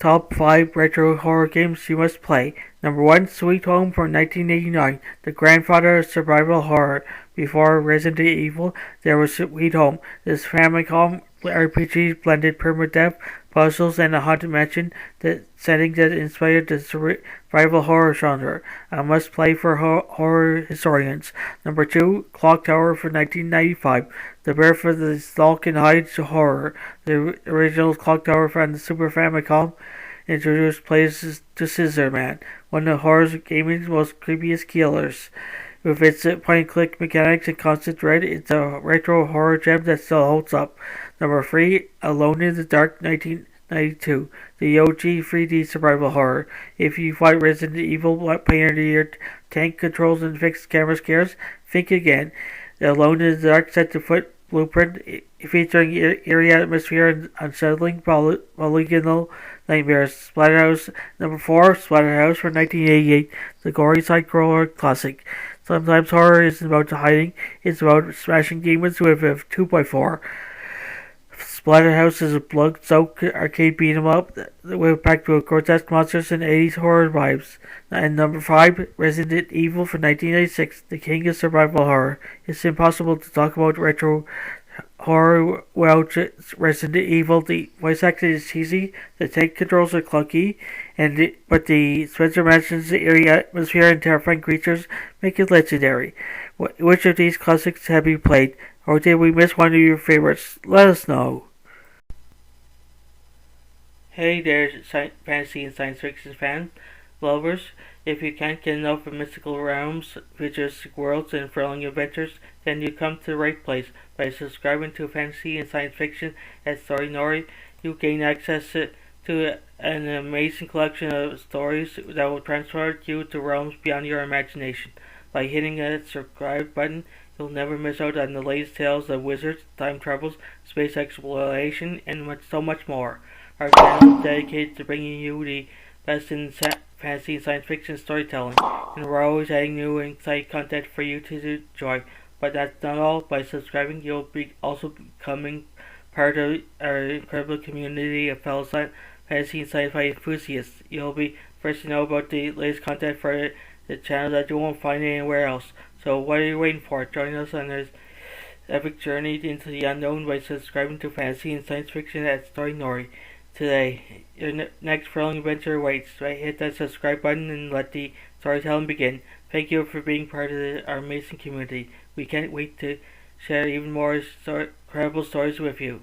Top 5 retro horror games you must play. Number 1, Sweet Home from 1989, the grandfather of survival horror. Before Resident Evil, there was Sweet Home. This Famicom RPG blended permadeath, puzzles, and a haunted mansion, the setting that inspired the survival horror genre. A must-play for horror historians. Number 2, Clock Tower from 1995, the birth of the Stalk and Hide horror. The original Clock Tower from the Super Famicom introduced players to Scissorman, one of horror gaming's most creepiest killers. With its point-and-click mechanics and constant dread, it's a retro horror gem that still holds up. Number 3, Alone in the Dark, 1992, the OG 3D survival horror. If you fight Resident Evil pioneered tank controls and fixed camera scares, think again. Alone in the Dark set the foot blueprint, featuring eerie atmosphere and unsettling polygonal nightmares. Splatterhouse. Number 4, Splatterhouse from 1988, the gory side-scroller classic. Sometimes horror isn't about hiding, it's about smashing demons with a 2x4. Splatterhouse is a blood-soaked arcade beat-em-up packed with grotesque monsters and 80s horror vibes. And number 5, Resident Evil from 1986, the king of survival horror. It's impossible to talk about retro horror without Resident Evil. The voice acting is cheesy, the tank controls are clunky, but the Spencer Mansion's eerie atmosphere and terrifying creatures make it legendary. Which of these classics have you played, or did we miss one of your favorites? Let us know. Hey there, fantasy and science fiction fan lovers. If you can't get enough of mystical realms, futuristic worlds, and thrilling adventures, then you come to the right place. By subscribing to Fantasy and Science Fiction at Story Nori, you gain access to an amazing collection of stories that will transport you to realms beyond your imagination. By hitting that subscribe button, you'll never miss out on the latest tales of wizards, time travels, space exploration, and so much more. Our channel is dedicated to bringing you the best in fantasy and science fiction storytelling, and we're always adding new and exciting content for you to enjoy. But that's not all. By subscribing, you'll be also becoming part of our incredible community of fellow fantasy and sci-fi enthusiasts. You'll be first to know about the latest content for the channel that you won't find anywhere else. So what are you waiting for? Join us on this epic journey into the unknown by subscribing to Fantasy and Science Fiction at Story Nori. Today, your next thrilling adventure awaits. Hit that subscribe button and let the storytelling begin. Thank you for being part of our amazing community. We can't wait to share even more incredible stories with you.